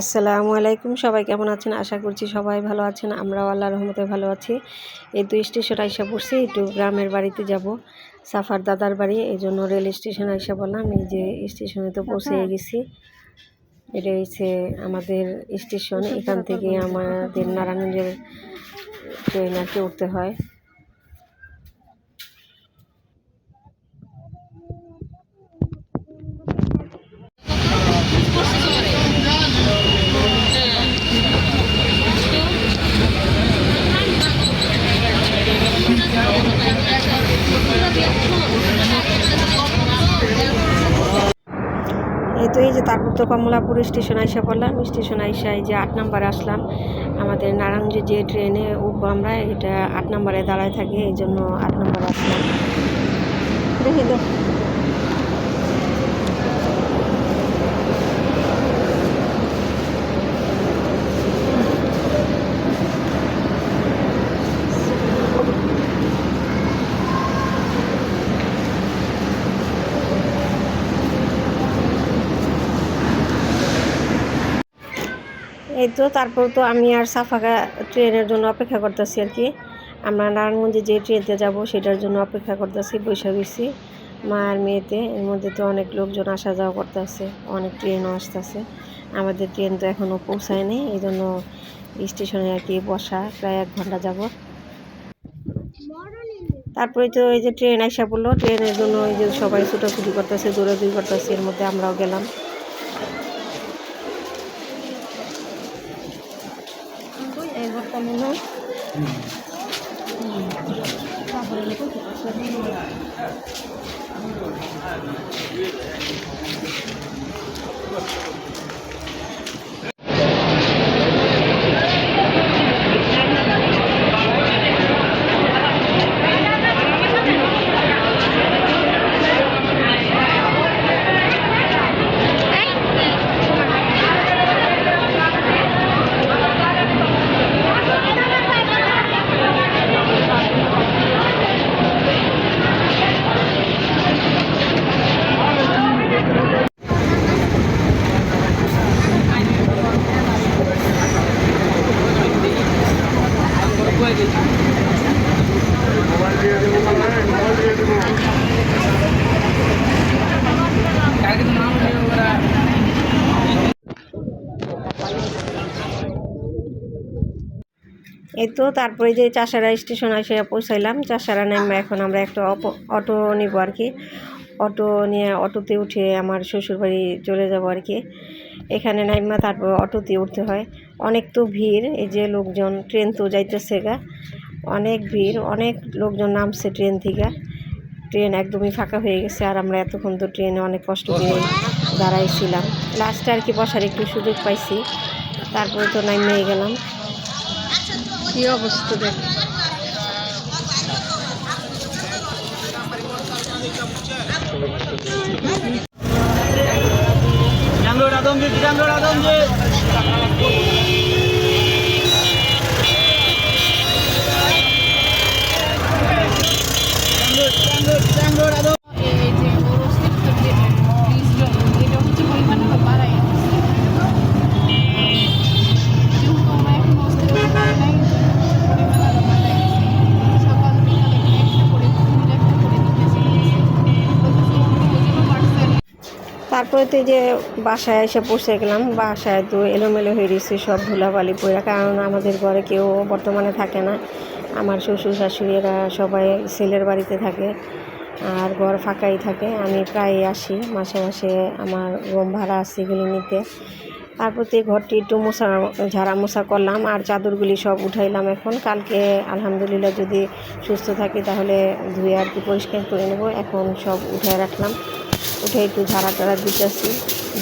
আসসালামু আলাইকুম। সবাই কেমন আছেন? আশা করছি সবাই ভালো আছেন। আমরাও আল্লাহর রহমতে ভালো আছি। এই তো স্টেশন আইসা পড়ছি, একটু গ্রামের বাড়িতে যাব, সাফার দাদার বাড়ি। এই জন্য রেল স্টেশন আইসা বললাম। এই যে স্টেশনে তো পৌঁছে গেছি। এটা হচ্ছে আমাদের স্টেশন। এখান থেকে আমাদের নারায়ণগঞ্জের ট্রেন আর কি উঠতে হয়। এই তো এই যে তারপর তো কমলাপুর স্টেশন আইসা পড়লাম। স্টেশন আইসা এই যে 8 নম্বরে আসলাম। আমাদের নারায়ণগঞ্জে যে ট্রেনে উঠবো আমরা, এটা 8 নম্বরে দাঁড়ায় থাকে, এই জন্য 8 নম্বরে আসলাম। দেখি তো এই তো তারপর তো আমি আর সাফাকা ট্রেনের জন্য অপেক্ষা করতেছি আর কি। আমরা নারায়ণগঞ্জে যে ট্রেনতে যাব সেটার জন্য অপেক্ষা করতেছি, বসে রয়েছি মা আর মেয়েতে। এর মধ্যে তো অনেক লোকজন আসা যাওয়া করতেছে, অনেক ট্রেনও আসতেছে। আমাদের ট্রেন তো এখনও পৌঁছায়নি, এই জন্য স্টেশনে আর কি বসা প্রায় 1 ঘন্টা যাব। তারপরে তো এই যে ট্রেন আইসা পড়লো। ট্রেনের জন্য এই যে সবাই ছুটাছুটি করতেছে, দৌড়াদৌড়ি করতেছে, এর মধ্যে আমরাও গেলাম। এই তো তারপরে যে চাষারা স্টেশন এসে পৌঁছাইলাম। চাষারা নেমে এখন আমরা একটা অটো নিব আর কি। অটো নিয়ে অটোতে উঠে আমার শ্বশুরবাড়ি চলে যাব আর কি। এখানে নাইমা তারপর অটোতে উঠতে হয়। অনেক তো ভিড়, এই যে লোকজন, ট্রেন তো যাইতেছে গা, অনেক ভিড়, অনেক লোকজন নামছে ট্রেন থেকে। ট্রেন একদমই ফাঁকা হয়ে গেছে। আর আমরা এতক্ষণ তো ট্রেনে অনেক কষ্ট করে দাঁড়াইছিলাম, লাস্টে আর কি বসার একটু সুযোগ পাইছি। তারপরে তো নামিয়ে গেলাম। কি অবস্থা দেখ। তারপরে তো এই যে বাসায় এসে পৌঁছে গেলাম। বাসায় তো এলোমেলো হয়ে গেছে, সব ধুলাবালি পড়ে, কারণ আমাদের ঘরে কেউ বর্তমানে থাকে না। আমার শ্বশুর শাশুড়িরা সবাই ছেলের বাড়িতে থাকে, আর ঘর ফাঁকাই থাকে। আমি প্রায় আসি, মাসে মাসে আমার রুম ভাড়া আছে এগুলি নিতে। তারপর তো ঘরটি একটু ঝাড়া মোছা করলাম, আর চাদরগুলি সব উঠাইলাম। এখন কালকে আলহামদুলিল্লাহ যদি সুস্থ থাকি তাহলে ধুয়ে আর কি পরিষ্কার করে নেব। এখন সব উঠায় রাখলাম, উঠে একটু ঝাড়া টাড়া দিতেছি।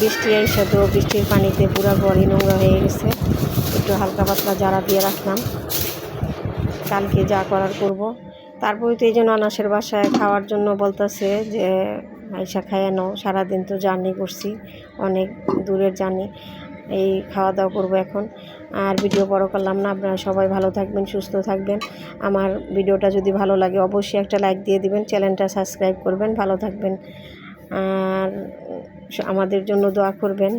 বৃষ্টি এসে তো বৃষ্টির পানিতে পুরো ঘরই নোংরা হয়ে গেছে। একটু হালকা পাতলা ঝাড়া দিয়ে রাখলাম, কালকে যা করার করব। তারপরে তো এই যে ননাসের বাসায় খাওয়ার জন্য বলতেছে যে আইসা খাইয়ে নাও, সারাদিন তো জার্নি করছি, অনেক দূরের জার্নি, এই খাওয়া দাওয়া করবো এখন। আর ভিডিও বড় করলাম না। আপনারা সবাই ভালো থাকবেন, সুস্থ থাকবেন। আমার ভিডিওটা যদি ভালো লাগে অবশ্যই একটা লাইক দিয়ে দিবেন, চ্যানেলটা সাবস্ক্রাইব করবেন। ভালো থাকবেন আর আমাদের জন্য দোয়া করবেন।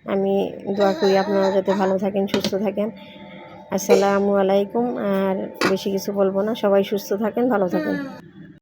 আমি দোয়া করি আপনারা যাতে ভালো থাকেন, সুস্থ থাকেন। আসসালামু আলাইকুম। আর বেশি কিছু বলবো না, সবাই সুস্থ থাকেন, ভালো থাকেন।